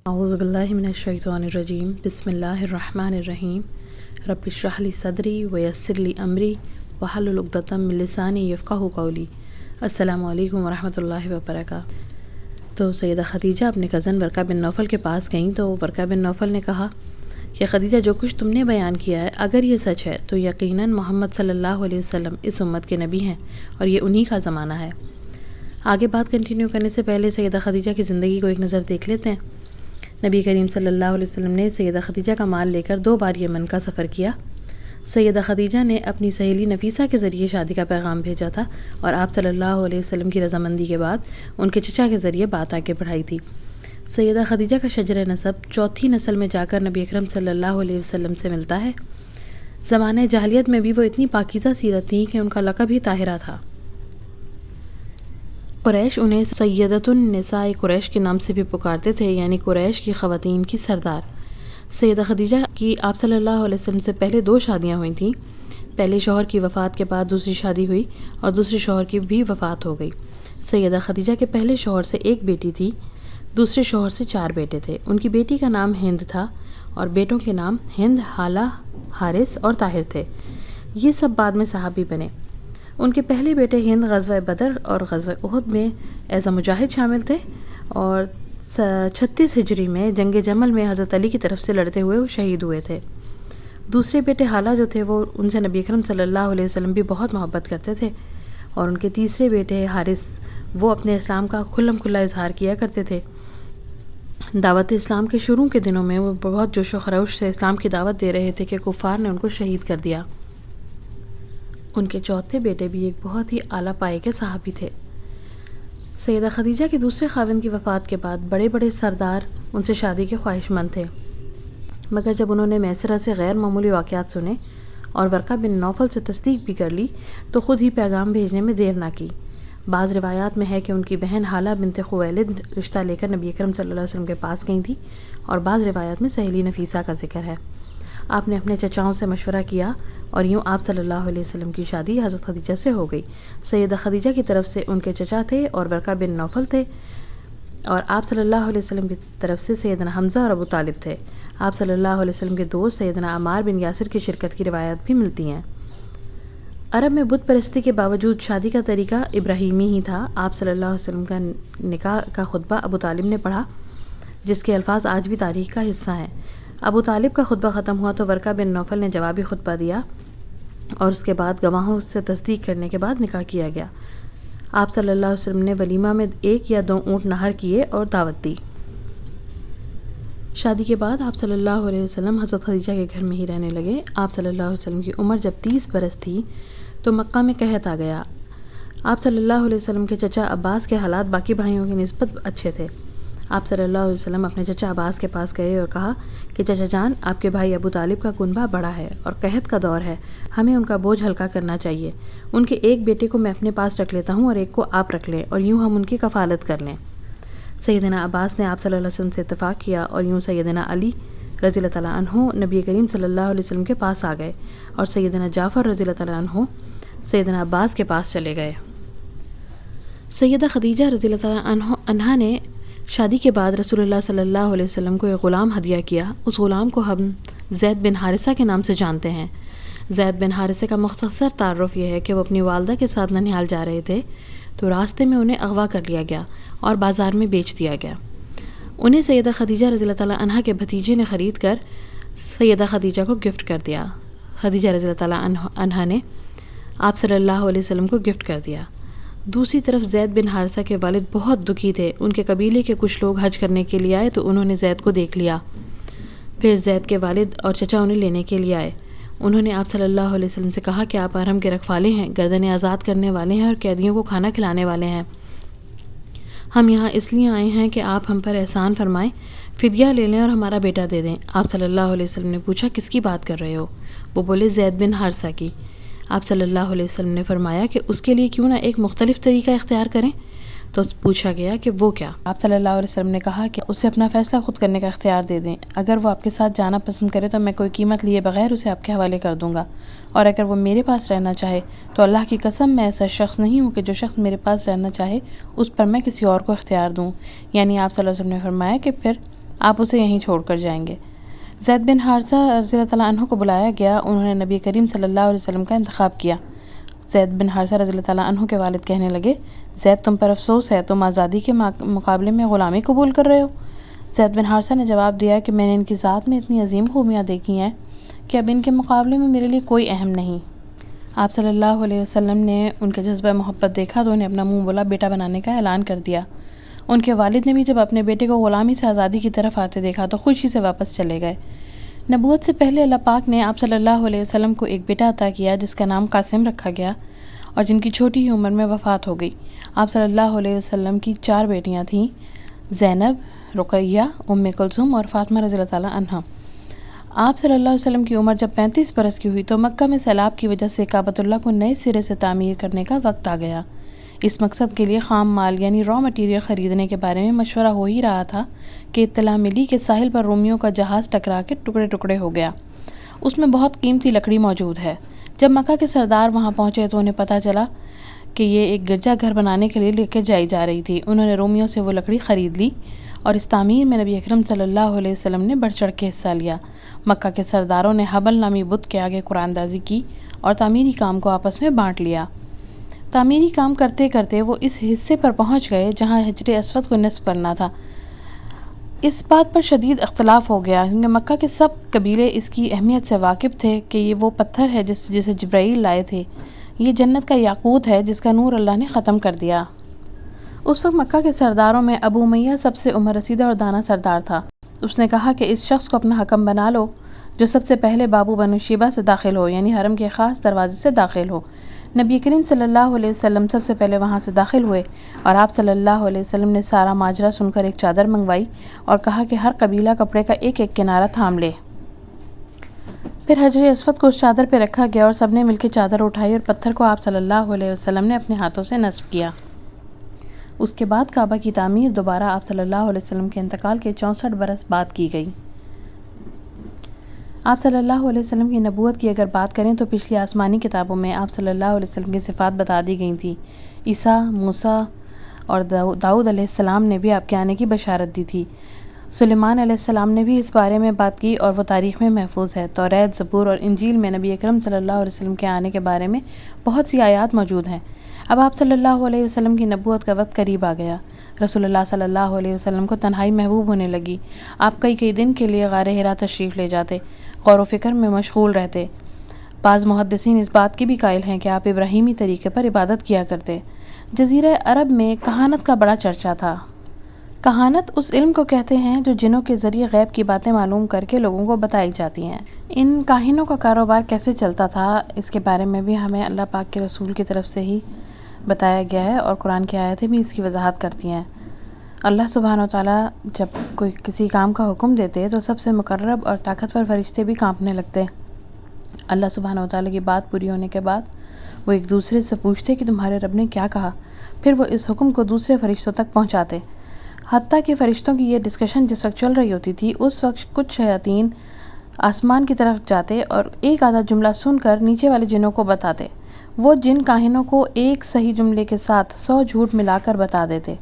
اعوذ باللہ من الشیطان الرجیم بسم اللہ الرحمن الرحیم رب اشرح لی صدری ویسر لی امری واحلل عقدۃ من لسانی یفقہوا قولی۔ السلام علیکم ورحمۃ اللہ وبرکاتہ۔ تو سیدہ خدیجہ اپنے کزن ورقہ بن نوفل کے پاس گئیں تو ورقہ بن نوفل نے کہا کہ خدیجہ جو کچھ تم نے بیان کیا ہے اگر یہ سچ ہے تو یقیناً محمد صلی اللہ علیہ وسلم اس امت کے نبی ہیں اور یہ انہی کا زمانہ ہے۔ آگے بات کنٹینیو کرنے سے پہلے سیدہ خدیجہ کی زندگی کو ایک نظر دیکھ لیتے ہیں۔ نبی کریم صلی اللہ علیہ وسلم نے سیدہ خدیجہ کا مال لے کر 2 بار یمن کا سفر کیا۔ سیدہ خدیجہ نے اپنی سہیلی نفیسہ کے ذریعے شادی کا پیغام بھیجا تھا اور آپ صلی اللہ علیہ وسلم کی رضامندی کے بعد ان کے چچا کے ذریعے بات آگے بڑھائی تھی۔ سیدہ خدیجہ کا شجر نسب 4تھی نسل میں جا کر نبی اکرم صلی اللہ علیہ وسلم سے ملتا ہے۔ زمانہ جاہلیت میں بھی وہ اتنی پاکیزہ سیرت تھیں کہ ان کا لقب ہی طاہرہ تھا۔ قریش انہیں سیدۃ النساء قریش کے نام سے بھی پکارتے تھے، یعنی قریش کی خواتین کی سردار۔ سیدہ خدیجہ کی آپ صلی اللہ علیہ وسلم سے پہلے 2 شادیاں ہوئی تھیں۔ پہلے شوہر کی وفات کے بعد دوسری شادی ہوئی اور دوسرے شوہر کی بھی وفات ہو گئی۔ سیدہ خدیجہ کے پہلے شوہر سے 1 بیٹی تھی، دوسرے شوہر سے 4 بیٹے تھے۔ ان کی بیٹی کا نام ہند تھا اور بیٹوں کے نام ہند، ہالہ، حارث اور طاہر تھے۔ یہ سب بعد میں صحابی بنے۔ ان کے پہلے بیٹے ہند غزوہ بدر اور غزوہ احد میں ایز اے مجاہد شامل تھے اور 36 ہجری میں جنگ جمل میں حضرت علی کی طرف سے لڑتے ہوئے وہ شہید ہوئے تھے۔ دوسرے بیٹے حالہ جو تھے وہ ان سے نبی اکرم صلی اللہ علیہ وسلم بھی بہت محبت کرتے تھے، اور ان کے تیسرے بیٹے حارث وہ اپنے اسلام کا کھلم کھلا اظہار کیا کرتے تھے۔ دعوت اسلام کے شروع کے دنوں میں وہ بہت جوش و خروش سے اسلام کی دعوت دے رہے تھے کہ کفار نے ان کو شہید کر دیا۔ ان کے چوتھے بیٹے بھی ایک بہت ہی اعلیٰ پائے کے صحابی تھے۔ سیدہ خدیجہ کے دوسرے خاوند کی وفات کے بعد بڑے بڑے سردار ان سے شادی کے خواہش مند تھے، مگر جب انہوں نے میسرہ سے غیر معمولی واقعات سنے اور ورقہ بن نوفل سے تصدیق بھی کر لی تو خود ہی پیغام بھیجنے میں دیر نہ کی۔ بعض روایات میں ہے کہ ان کی بہن حالہ بنت خویلد رشتہ لے کر نبی اکرم صلی اللہ علیہ وسلم کے پاس گئی تھی، اور بعض روایات میں سہیلی نفیسہ کا ذکر ہے۔ آپ نے اپنے چچاؤں سے مشورہ کیا اور یوں آپ صلی اللہ علیہ وسلم کی شادی حضرت خدیجہ سے ہو گئی۔ سیدہ خدیجہ کی طرف سے ان کے چچا تھے اور ورقہ بن نوفل تھے، اور آپ صلی اللہ علیہ وسلم کی طرف سے سیدنا حمزہ اور ابو طالب تھے۔ آپ صلی اللہ علیہ وسلم کے دوست سیدنا عمار بن یاسر کی شرکت کی روایات بھی ملتی ہیں۔ عرب میں بت پرستی کے باوجود شادی کا طریقہ ابراہیمی ہی تھا۔ آپ صلی اللہ علیہ وسلم کا نکاح کا خطبہ ابو طالب نے پڑھا، جس کے الفاظ آج بھی تاریخ کا حصہ ہیں۔ ابو طالب کا خطبہ ختم ہوا تو ورقہ بن نوفل نے جوابی خطبہ دیا اور اس کے بعد گواہوں سے تصدیق کرنے کے بعد نکاح کیا گیا۔ آپ صلی اللہ علیہ وسلم نے ولیمہ میں 1 یا 2 اونٹ نہر کیے اور دعوت دی۔ شادی کے بعد آپ صلی اللہ علیہ وسلم حضرت خدیجہ کے گھر میں ہی رہنے لگے۔ آپ صلی اللہ علیہ وسلم کی عمر جب 30 برس تھی تو مکہ میں قحط آ گیا۔ آپ صلی اللہ علیہ وسلم کے چچا عباس کے حالات باقی بھائیوں کی نسبت اچھے تھے۔ آپ صلی اللہ علیہ وسلم اپنے چچا عباس کے پاس گئے اور کہا کہ چچا جان، آپ کے بھائی ابو طالب کا کنبہ بڑا ہے اور قحط کا دور ہے، ہمیں ان کا بوجھ ہلکا کرنا چاہیے۔ ان کے ایک بیٹے کو میں اپنے پاس رکھ لیتا ہوں اور ایک کو آپ رکھ لیں، اور یوں ہم ان کی کفالت کر لیں۔ سیدنا عباس نے آپ صلی اللہ علیہ وسلم سے اتفاق کیا اور یوں سیدنا علی رضی اللہ تعالیٰ عنہ نبی کریم صلی اللہ علیہ وسلم کے پاس آ گئے، اور سیدنا جعفر رضی اللہ تعالیٰ عنہ سیدنا عباس کے پاس چلے گئے۔ سیدہ خدیجہ رضی اللہ تعالیٰ عنہا نے شادی کے بعد رسول اللہ صلی اللہ علیہ وسلم کو ایک غلام ہدیہ کیا۔ اس غلام کو ہم زید بن حارثہ کے نام سے جانتے ہیں۔ زید بن حارثہ کا مختصر تعارف یہ ہے کہ وہ اپنی والدہ کے ساتھ ننیال جا رہے تھے تو راستے میں انہیں اغوا کر لیا گیا اور بازار میں بیچ دیا گیا۔ انہیں سیدہ خدیجہ رضی اللہ تعالیٰ عنہا کے بھتیجے نے خرید کر سیدہ خدیجہ کو گفٹ کر دیا۔ خدیجہ رضی اللہ تعالیٰ عنہا نے آپ صلی اللہ علیہ وسلم کو گفٹ کر دیا۔ دوسری طرف زید بن حارثہ کے والد بہت دکھی تھے۔ ان کے قبیلے کے کچھ لوگ حج کرنے کے لیے آئے تو انہوں نے زید کو دیکھ لیا۔ پھر زید کے والد اور چچا انہیں لینے کے لیے آئے۔ انہوں نے آپ صلی اللہ علیہ وسلم سے کہا کہ آپ حرم کے رکھوالے ہیں، گردنیں آزاد کرنے والے ہیں اور قیدیوں کو کھانا کھلانے والے ہیں۔ ہم یہاں اس لیے آئے ہیں کہ آپ ہم پر احسان فرمائیں، فدیہ لے لیں اور ہمارا بیٹا دے دیں۔ آپ صلی اللہ علیہ وسلم نے پوچھا کس کی بات کر رہے ہو؟ وہ بولے زید بن حارثہ کی۔ آپ صلی اللہ علیہ وسلم نے فرمایا کہ اس کے لیے کیوں نہ ایک مختلف طریقہ اختیار کریں؟ تو پوچھا گیا کہ وہ کیا؟ آپ صلی اللہ علیہ وسلم نے کہا کہ اسے اپنا فیصلہ خود کرنے کا اختیار دے دیں۔ اگر وہ آپ کے ساتھ جانا پسند کرے تو میں کوئی قیمت لیے بغیر اسے آپ کے حوالے کر دوں گا، اور اگر وہ میرے پاس رہنا چاہے تو اللہ کی قسم میں ایسا شخص نہیں ہوں کہ جو شخص میرے پاس رہنا چاہے اس پر میں کسی اور کو اختیار دوں۔ یعنی آپ صلی اللہ علیہ وسلم نے فرمایا کہ پھر آپ اسے یہیں چھوڑ کر جائیں گے۔ زید بن حارثہ رضی اللہ تعالیٰ عنہ کو بلایا گیا، انہوں نے نبی کریم صلی اللہ علیہ وسلم کا انتخاب کیا۔ زید بن حارثہ رضی اللہ تعالیٰ عنہ کے والد کہنے لگے، زید تم پر افسوس ہے، تم آزادی کے مقابلے میں غلامی قبول کر رہے ہو؟ زید بن حارثہ نے جواب دیا کہ میں نے ان کی ذات میں اتنی عظیم خوبیاں دیکھی ہیں کہ اب ان کے مقابلے میں میرے لیے کوئی اہم نہیں۔ آپ صلی اللہ علیہ وسلم نے ان کا جذبہ محبت دیکھا تو انہیں اپنا منہ بولا بیٹا بنانے کا اعلان کر دیا۔ ان کے والد نے بھی جب اپنے بیٹے کو غلامی سے آزادی کی طرف آتے دیکھا تو خوشی سے واپس چلے گئے۔ نبوت سے پہلے اللہ پاک نے آپ صلی اللہ علیہ وسلم کو ایک بیٹا عطا کیا جس کا نام قاسم رکھا گیا، اور جن کی چھوٹی ہی عمر میں وفات ہو گئی۔ آپ صلی اللہ علیہ وسلم کی 4 بیٹیاں تھیں، زینب، رقیہ، ام کلثوم اور فاطمہ رضی اللہ تعالیٰ عنہ۔ آپ صلی اللہ علیہ وسلم کی عمر جب 35 برس کی ہوئی تو مکہ میں سیلاب کی وجہ سے کعبۃ اللہ کو نئے سرے سے تعمیر کرنے کا وقت آ گیا۔ اس مقصد کے لیے خام مال یعنی را مٹیریل خریدنے کے بارے میں مشورہ ہو ہی رہا تھا کہ اطلاع ملی کہ ساحل پر رومیوں کا جہاز ٹکرا کے ٹکڑے ٹکڑے ہو گیا۔ اس میں بہت قیمتی لکڑی موجود ہے۔ جب مکہ کے سردار وہاں پہنچے تو انہیں پتہ چلا کہ یہ ایک گرجا گھر بنانے کے لیے لے کے جائی جا رہی تھی۔ انہوں نے رومیوں سے وہ لکڑی خرید لی اور اس تعمیر میں نبی اکرم صلی اللہ علیہ وسلم نے بڑھ چڑھ کے حصہ لیا۔ مکہ کے سرداروں نے حبل نامی بت کے آگے قرآن دازی کی اور تعمیری کام کو آپس میں بانٹ لیا۔ تعمیری کام کرتے کرتے وہ اس حصے پر پہنچ گئے جہاں حجر اسود کو نصب کرنا تھا۔ اس بات پر شدید اختلاف ہو گیا کیونکہ مکہ کے سب قبیلے اس کی اہمیت سے واقف تھے کہ یہ وہ پتھر ہے جسے جبرائیل لائے تھے، یہ جنت کا یاقوت ہے جس کا نور اللہ نے ختم کر دیا۔ اس وقت مکہ کے سرداروں میں ابو امیہ سب سے عمر رسیدہ اور دانا سردار تھا۔ اس نے کہا کہ اس شخص کو اپنا حکم بنا لو جو سب سے پہلے بابو بنو شیبہ سے داخل ہو، یعنی حرم کے خاص دروازے سے داخل ہو۔ نبی کریم صلی اللہ علیہ وسلم سب سے پہلے وہاں سے داخل ہوئے اور آپ صلی اللہ علیہ وسلم نے سارا ماجرا سن کر ایک چادر منگوائی اور کہا کہ ہر قبیلہ کپڑے کا ایک ایک کنارہ تھام لے۔ پھر حجر اسود کو اس چادر پہ رکھا گیا اور سب نے مل کے چادر اٹھائی اور پتھر کو آپ صلی اللہ علیہ وسلم نے اپنے ہاتھوں سے نصب کیا۔ اس کے بعد کعبہ کی تعمیر دوبارہ آپ صلی اللہ علیہ وسلم کے انتقال کے 64 برس بعد کی گئی۔ آپ صلی اللہ علیہ وسلم کی نبوت کی اگر بات کریں تو پچھلی آسمانی کتابوں میں آپ صلی اللہ علیہ وسلم کی صفات بتا دی گئی تھیں۔ عیسیٰ، موسیٰ اور داؤد علیہ السلام نے بھی آپ کے آنے کی بشارت دی تھی۔ سلیمان علیہ السلام نے بھی اس بارے میں بات کی اور وہ تاریخ میں محفوظ ہے۔ توریت، زبور اور انجیل میں نبی اکرم صلی اللہ علیہ وسلم کے آنے کے بارے میں بہت سی آیات موجود ہیں۔ اب آپ صلی اللہ علیہ وسلم کی نبوت کا وقت قریب آ گیا۔ رسول اللہ صلی اللہ علیہ وسلم کو تنہائی محبوب ہونے لگی۔ آپ کئی دن کے لیے غار حرا تشریف لے جاتے، غور و فکر میں مشغول رہتے۔ بعض محدثین اس بات کے بھی قائل ہیں کہ آپ ابراہیمی طریقے پر عبادت کیا کرتے۔ جزیرہ عرب میں کہانت کا بڑا چرچا تھا۔ کہانت اس علم کو کہتے ہیں جو جنوں کے ذریعے غیب کی باتیں معلوم کر کے لوگوں کو بتائی جاتی ہیں۔ ان کاہنوں کا کاروبار کیسے چلتا تھا اس کے بارے میں بھی ہمیں اللہ پاک کے رسول کی طرف سے ہی بتایا گیا ہے اور قرآن کی آیتیں بھی اس کی وضاحت کرتی ہیں۔ اللہ سبحانہ و تعالیٰ جب کوئی کسی کام کا حکم دیتے تو سب سے مقرب اور طاقتور فرشتے بھی کانپنے لگتے۔ اللہ سبحانہ و تعالیٰ کی بات پوری ہونے کے بعد وہ ایک دوسرے سے پوچھتے کہ تمہارے رب نے کیا کہا، پھر وہ اس حکم کو دوسرے فرشتوں تک پہنچاتے۔ حتیٰ کہ فرشتوں کی یہ ڈسکشن جس وقت چل رہی ہوتی تھی اس وقت کچھ شیاطین آسمان کی طرف جاتے اور ایک آدھا جملہ سن کر نیچے والے جنوں کو بتاتے۔ وہ جن کاہنوں کو ایک صحیح جملے کے ساتھ 100 جھوٹ ملا کر بتا دیتے۔